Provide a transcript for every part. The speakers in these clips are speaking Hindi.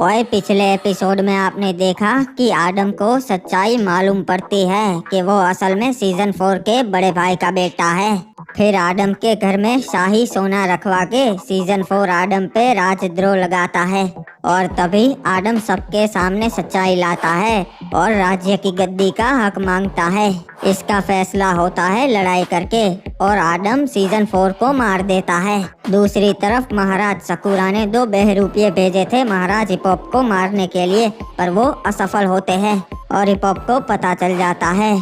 और पिछले एपिसोड में आपने देखा कि आदम को सच्चाई मालूम पड़ती है कि वो असल में सीजन 4 के बड़े भाई का बेटा है। फिर आदम के घर में शाही सोना रखवा के सीजन 4 आदम पे राजद्रोह लगाता है और तभी आदम सबके सामने सच्चाई लाता है और राज्य की गद्दी का हक मांगता है। इसका फैसला होता है लड़ाई करके और आदम सीजन 4 को मार देता है। दूसरी तरफ महाराज सकूरा ने 2 बहरूपिये भेजे थे महाराज हिपॉप को मारने के लिए, पर वो असफल होते हैं और हिपॉप को पता चल जाता है।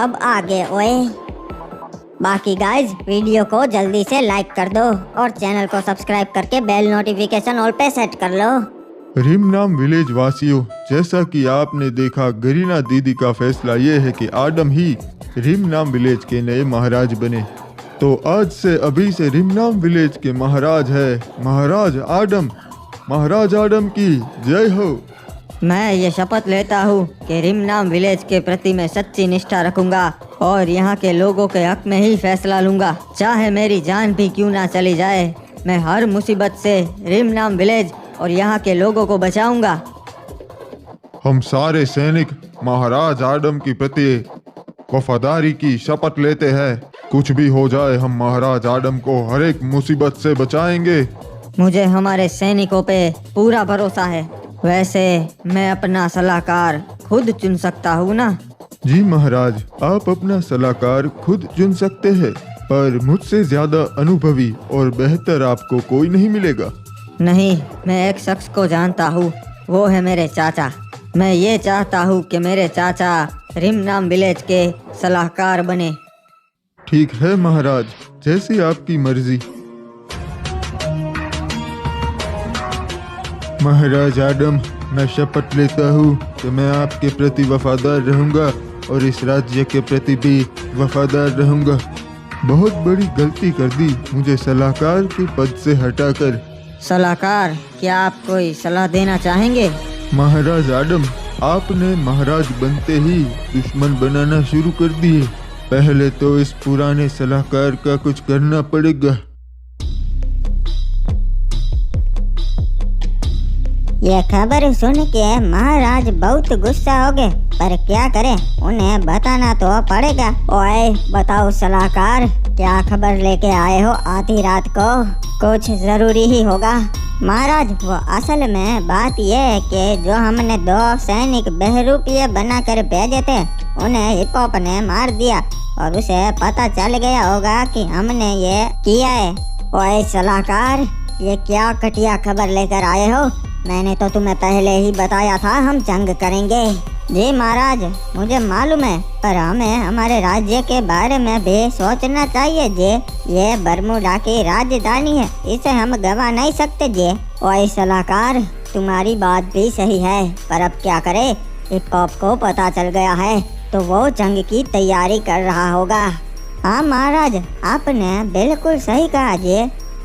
अब आगे ओए। बाकी गाइज वीडियो को जल्दी से लाइक कर दो और चैनल को सब्सक्राइब करके बेल नोटिफिकेशन ऑल पे सेट कर लो। रिमनाम विलेज वासियों, जैसा कि आपने देखा गरीना दीदी का फैसला ये है कि आदम ही रिमनाम विलेज के नए महाराज बने। तो आज से अभी से रिमनाम विलेज के महाराज है महाराज आदम। महाराज आदम की जय हो। मैं ये शपथ लेता हूँ कि रिमनाम विलेज के प्रति मैं सच्ची निष्ठा रखूंगा और यहाँ के लोगों के हक में ही फैसला लूंगा, चाहे मेरी जान भी क्यों ना चली जाए। मैं हर मुसीबत से रिमनाम विलेज और यहाँ के लोगों को बचाऊंगा। हम सारे सैनिक महाराज आदम के प्रति वफादारी की शपथ लेते हैं। कुछ भी हो जाए हम महाराज आदम को हर एक मुसीबत से बचाएंगे। मुझे हमारे सैनिकों पे पूरा भरोसा है। वैसे मैं अपना सलाहकार खुद चुन सकता हूँ ना? जी महाराज, आप अपना सलाहकार खुद चुन सकते हैं, पर मुझसे ज्यादा अनुभवी और बेहतर आपको कोई नहीं मिलेगा। नहीं, मैं एक शख्स को जानता हूँ, वो है मेरे चाचा। मैं ये चाहता हूँ कि मेरे चाचा रिमनाम विलेज के सलाहकार बने। ठीक है महाराज, जैसी आपकी मर्जी। महाराज आदम, मैं शपथ लेता हूँ कि मैं आपके प्रति वफादार रहूँगा और इस राज्य के प्रति भी वफादार रहूँगा। बहुत बड़ी गलती कर दी मुझे सलाहकार के पद से हटाकर। सलाहकार, क्या आप कोई सलाह देना चाहेंगे? महाराज आदम, आपने महाराज बनते ही दुश्मन बनाना शुरू कर दिए। पहले तो इस पुराने सलाहकार का कुछ करना पड़ेगा। ये खबर सुन के महाराज बहुत गुस्सा हो गए, पर क्या करें, उन्हें बताना तो पड़ेगा। ओए बताओ सलाहकार, क्या खबर लेके आए हो आधी रात को? कुछ जरूरी ही होगा। महाराज, वो असल में बात ये है कि जो हमने 2 सैनिक बहरूपिये बनाकर भेजे थे, उन्हें हिपॉप ने मार दिया और उसे पता चल गया होगा कि हमने ये किया है। ओए सलाहकार, ये क्या घटिया खबर लेकर आए हो? मैंने तो तुम्हें पहले ही बताया था हम जंग करेंगे। जी महाराज, मुझे मालूम है, पर हमें हमारे राज्य के बारे में भी सोचना चाहिए जी। ये बरमूडा की राजधानी है, इसे हम गवा नहीं सकते जी। ओए सलाहकार, तुम्हारी बात भी सही है, पर अब क्या करे? हिपॉप को पता चल गया है तो वो जंग की तैयारी कर रहा होगा। हाँ महाराज, आपने बिल्कुल सही कहा जी।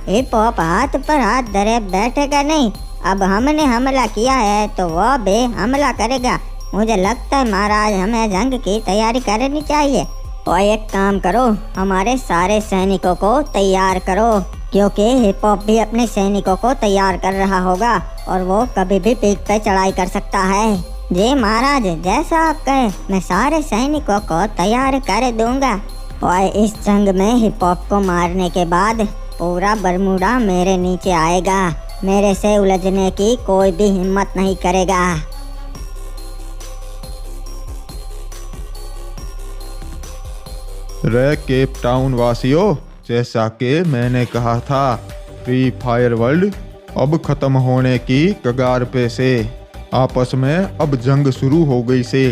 हिपॉप हाथ पर हाथ धरे बैठेगा नहीं। अब हमने हमला किया है तो वो भी हमला करेगा। मुझे लगता है महाराज, हमें जंग की तैयारी करनी चाहिए। और एक काम करो, हमारे सारे सैनिकों को तैयार करो, क्योंकि हिपॉप भी अपने सैनिकों को तैयार कर रहा होगा और वो कभी भी पीठ पे चढ़ाई कर सकता है। जी महाराज, जैसा आप कहें, मैं सारे सैनिकों को तैयार कर दूंगा। और इस जंग में हिपॉप को मारने के बाद पूरा बरमूडा मेरे नीचे आएगा। मेरे से उलझने की कोई भी हिम्मत नहीं करेगा। रे केप टाउन वासियों, जैसा कि मैंने कहा था, फ्री फायर वर्ल्ड अब खत्म होने की कगार पे से। आपस में अब जंग शुरू हो गई से।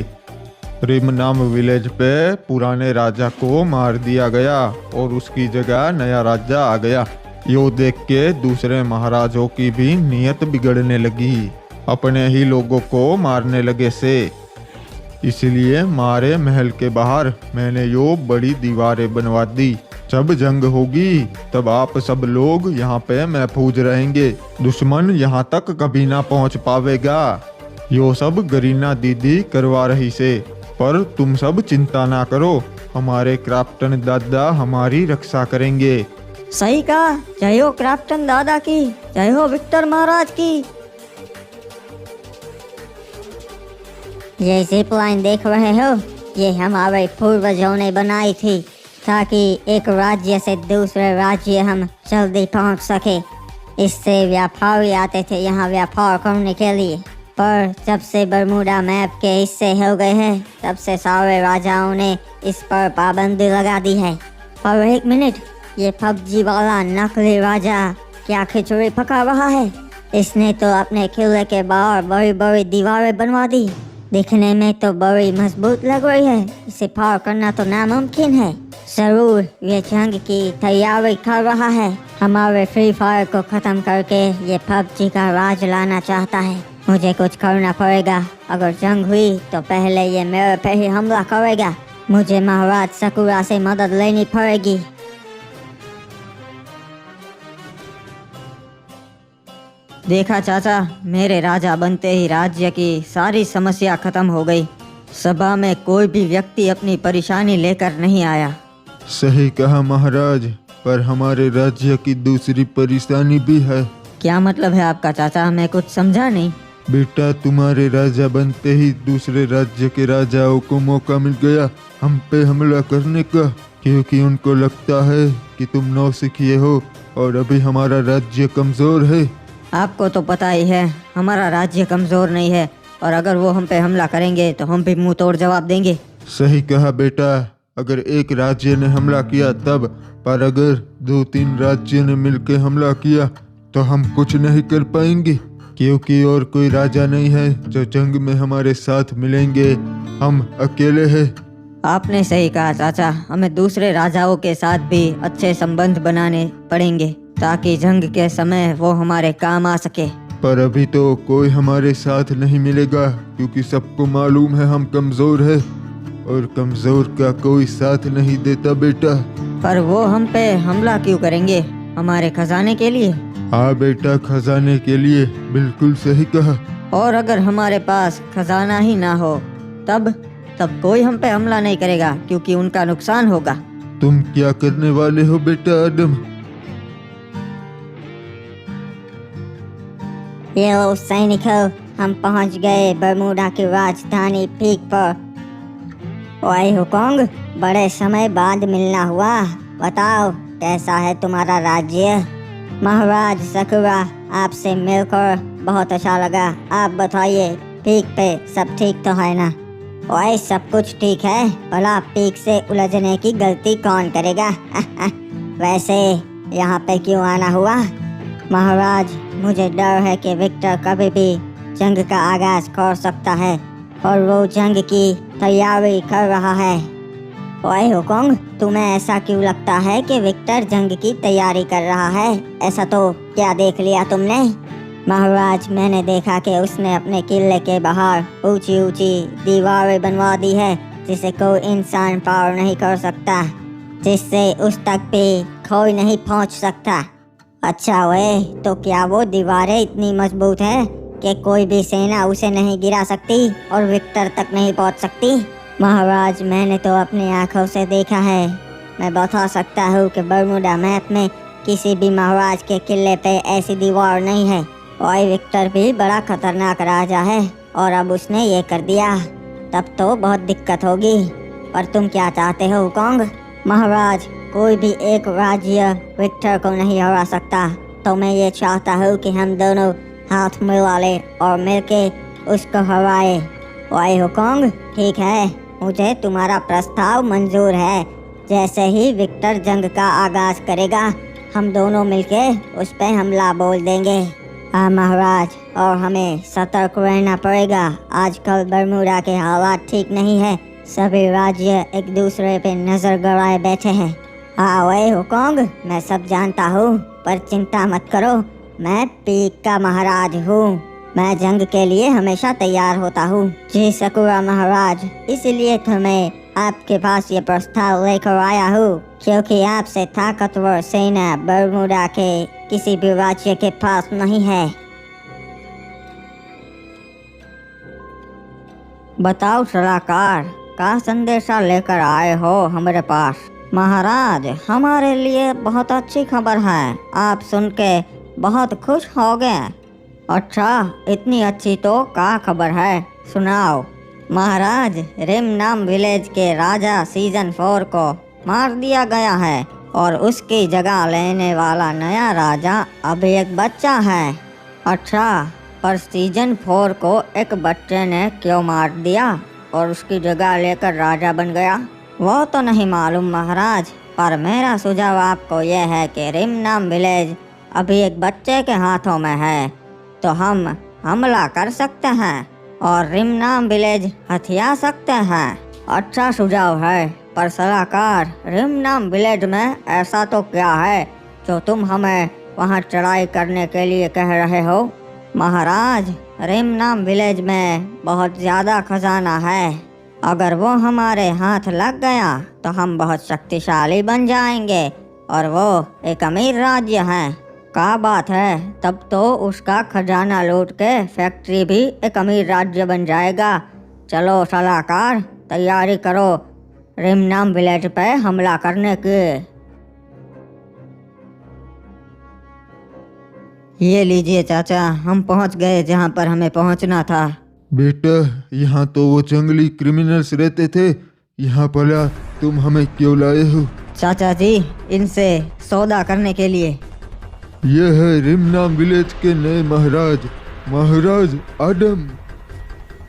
रिमनाम विलेज पे पुराने राजा को मार दिया गया और उसकी जगह नया राजा आ गया। यो देख के दूसरे महाराजों की भी नीयत बिगड़ने लगी, अपने ही लोगों को मारने लगे से। इसलिए मारे महल के बाहर मैंने यो बड़ी दीवारें बनवा दी। जब जंग होगी तब आप सब लोग यहाँ पे महफूज रहेंगे, दुश्मन यहाँ तक कभी ना पहुँच पावेगा। यो सब गरीना दीदी करवा रही से, पर तुम सब चिंता ना करो, हमारे क्राफ्टन दादा हमारी रक्षा करेंगे। सही कहा। जय हो क्राफ्टन दादा की, जय हो विक्टर महाराज की। ये जिप लाइन देख रहे हो, ये हमारे पूर्वजों ने बनाई थी ताकि एक राज्य से दूसरे राज्य हम जल्दी पहुंच सके। इससे व्यापारी आते थे यहाँ व्यापार करने के लिए, पर जब से बरमूडा मैप के हिस्से हो गए हैं तब से सारे राजाओं ने इस पर पाबंदी लगा दी है। पर एक मिनट, ये पबजी वाला नकली राजा क्या खिचड़ी पका रहा है? इसने तो अपने किले के बाहर बड़ी बड़ी दीवारें बनवा दी, दिखने में तो बड़ी मजबूत लग रही है। इसे पार करना तो नामुमकिन है। जरूर ये जंग की तैयारी कर रहा है, हमारे फ्री फायर को खत्म करके ये पबजी का राज लाना चाहता है। मुझे कुछ करना पड़ेगा। अगर जंग हुई तो पहले ये मेरे पे ही हमला करेगा। मुझे महाराज सकुरा से मदद लेनी पड़ेगी। देखा चाचा, मेरे राजा बनते ही राज्य की सारी समस्या खत्म हो गई। सभा में कोई भी व्यक्ति अपनी परेशानी लेकर नहीं आया। सही कहा महाराज, पर हमारे राज्य की दूसरी परेशानी भी है। क्या मतलब है आपका चाचा? मैं कुछ समझा नहीं। बेटा, तुम्हारे राजा बनते ही दूसरे राज्य के राजाओं को मौका मिल गया हम पे हमला करने का, क्योंकि उनको लगता है कि तुम नौसिखिए हो और अभी हमारा राज्य कमजोर है। आपको तो पता ही है हमारा राज्य कमजोर नहीं है, और अगर वो हम पे हमला करेंगे तो हम भी मुंह तोड़ जवाब देंगे। सही कहा बेटा, अगर एक राज्य ने हमला किया तब, पर अगर 2-3 राज्य ने मिलकर हमला किया तो हम कुछ नहीं कर पाएंगे, क्योंकि और कोई राजा नहीं है जो जंग में हमारे साथ मिलेंगे। हम अकेले हैं। आपने सही कहा चाचा, हमें दूसरे राजाओं के साथ भी अच्छे संबंध बनाने पड़ेंगे ताकि जंग के समय वो हमारे काम आ सके। पर अभी तो कोई हमारे साथ नहीं मिलेगा, क्योंकि सबको मालूम है हम कमजोर है और कमजोर का कोई साथ नहीं देता बेटा। पर वो हम पे हमला क्यों करेंगे? हमारे खजाने के लिए? हाँ बेटा, खजाने के लिए, बिल्कुल सही कहा। और अगर हमारे पास खजाना ही ना हो तब कोई हम पे हमला नहीं करेगा, क्योंकि उनका नुकसान होगा। तुम क्या करने वाले हो बेटा आदम? ये लो सैनिकों, हम पहुंच गए बरमूडा की राजधानी पीक पर। ओए हुकोंग, बड़े समय बाद मिलना हुआ। बताओ कैसा है तुम्हारा राज्य? महाराज सकुरा, आपसे मिलकर बहुत अच्छा लगा। आप बताइए पीक पे सब ठीक तो है ना? ओए सब कुछ ठीक है, भला पीक से उलझने की गलती कौन करेगा? वैसे यहाँ पे क्यों आना हुआ? महाराज, मुझे डर है कि विक्टर कभी भी जंग का आगाज कर सकता है और वो जंग की तैयारी कर रहा है। ओए हुकोंग, तुम्हें ऐसा क्यों लगता है कि विक्टर जंग की तैयारी कर रहा है? ऐसा तो क्या देख लिया तुमने? महाराज, मैंने देखा कि उसने अपने किले के बाहर ऊंची ऊंची दीवारें बनवा दी है जिसे कोई इंसान पार नहीं कर सकता, जिससे उस तक भी कोई नहीं पहुंच सकता। अच्छा वे, तो क्या वो दीवारें इतनी मजबूत है कि कोई भी सेना उसे नहीं गिरा सकती और विक्टर तक नहीं पहुंच सकती? महाराज, मैंने तो अपनी आंखों से देखा है। मैं बता सकता हूँ कि बरमूडा मैप में किसी भी महाराज के किले पे ऐसी दीवार नहीं है। और विक्टर भी बड़ा खतरनाक राजा है और अब उसने ये कर दिया, तब तो बहुत दिक्कत होगी। पर तुम क्या चाहते हो हुकोंग? महाराज, कोई भी एक राज्य विक्टर को नहीं हरा सकता, तो मैं ये चाहता हूँ कि हम दोनों हाथ मिला ले और मिलके उसको हराए। ओए हुकोंग, ठीक है, मुझे तुम्हारा प्रस्ताव मंजूर है। जैसे ही विक्टर जंग का आगाज करेगा हम दोनों मिलके उस पे हमला बोल देंगे। हाँ महाराज, और हमें सतर्क रहना पड़ेगा। आजकल बरमूडा के हालात ठीक नहीं है, सभी राज्य एक दूसरे पे नजर गड़ाए बैठे हैं। हाँ ओए हुकोंग, मैं सब जानता हूँ, पर चिंता मत करो, मैं पीक का महाराज हूँ। मैं जंग के लिए हमेशा तैयार होता हूँ। जी सकुरा महाराज, इसलिए तो मैं आपके पास ये प्रस्ताव लेकर आया हूँ, क्योंकि आपसे ताकतवर सेना बरमूडा के किसी भी राज्य के पास नहीं है। बताओ सलाहकार, का संदेशा लेकर आए हो हमारे पास? महाराज, हमारे लिए बहुत अच्छी खबर है, आप सुन के बहुत खुश हो गए। अच्छा, इतनी अच्छी तो क्या खबर है, सुनाओ। महाराज, रिम नाम विलेज के राजा सीजन 4 को मार दिया गया है और उसकी जगह लेने वाला नया राजा अभी एक बच्चा है। अच्छा, पर सीजन 4 को एक बच्चे ने क्यों मार दिया और उसकी जगह लेकर राजा बन गया, वो तो नहीं मालूम महाराज। पर मेरा सुझाव आपको यह है कि रिम नाम विलेज अभी एक बच्चे के हाथों में है, तो हम हमला कर सकते हैं और रिम नाम विलेज हथिया सकते हैं। अच्छा सुझाव है, पर सलाहकार, रिम नाम विलेज में ऐसा तो क्या है जो तुम हमें वहां चढ़ाई करने के लिए कह रहे हो? महाराज, रिम नाम विलेज में बहुत ज़्यादा खजाना है। अगर वो हमारे हाथ लग गया तो हम बहुत शक्तिशाली बन जाएंगे और वो एक अमीर राज्य है। क्या बात है, तब तो उसका खजाना लूट के फैक्ट्री भी एक अमीर राज्य बन जाएगा। चलो सलाहकार, तैयारी करो रिम नाम विलेज पे हमला करने की। ये लीजिए चाचा, हम पहुंच गए जहां पर हमें पहुंचना था। बेटा, यहाँ तो वो जंगली क्रिमिनल्स रहते थे, यहाँ भला तुम हमें क्यों लाए हो? चाचा जी, इनसे सौदा करने के लिए। यह है रिम नाम विलेज के नए महाराज, महाराज आदम।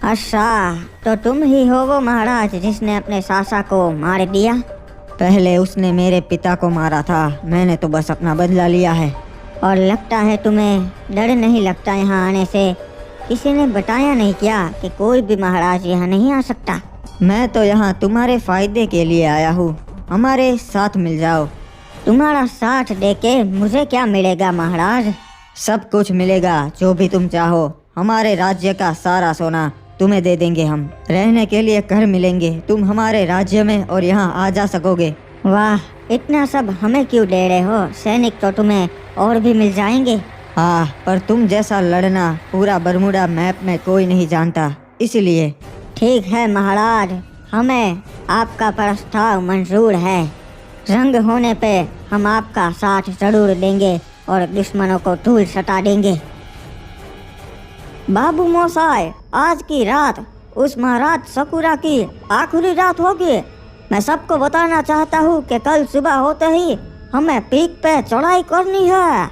अच्छा, तो तुम ही हो वो महाराज जिसने अपने सासा को मार दिया? पहले उसने मेरे पिता को मारा था, मैंने तो बस अपना बदला लिया है। और लगता है तुम्हें डर नहीं लगता यहाँ आने से? किसी ने बताया नहीं क्या कि कोई भी महाराज यहाँ नहीं आ सकता? मैं तो यहाँ तुम्हारे फायदे के लिए आया हूँ, हमारे साथ मिल जाओ। तुम्हारा साथ देके मुझे क्या मिलेगा महाराज? सब कुछ मिलेगा जो भी तुम चाहो। हमारे राज्य का सारा सोना तुम्हें दे देंगे हम। रहने के लिए घर मिलेंगे, तुम हमारे राज्य में और यहाँ आ जा सकोगे। वाह, इतना सब हमें क्यों दे रहे हो? सैनिक तो तुम्हें और भी मिल जाएंगे। हाँ, पर तुम जैसा लड़ना पूरा बरमूडा मैप में कोई नहीं जानता, इसलिए। ठीक है महाराज, हमें आपका प्रस्ताव मंजूर है। जंग होने पे हम आपका साथ जरूर देंगे और दुश्मनों को धूल सटा देंगे। बाबू मोसाई, आज की रात उस महाराज सकुरा की आखिरी रात होगी। मैं सबको बताना चाहता हूँ कि कल सुबह होते ही हमें पीक पे चढ़ाई करनी है।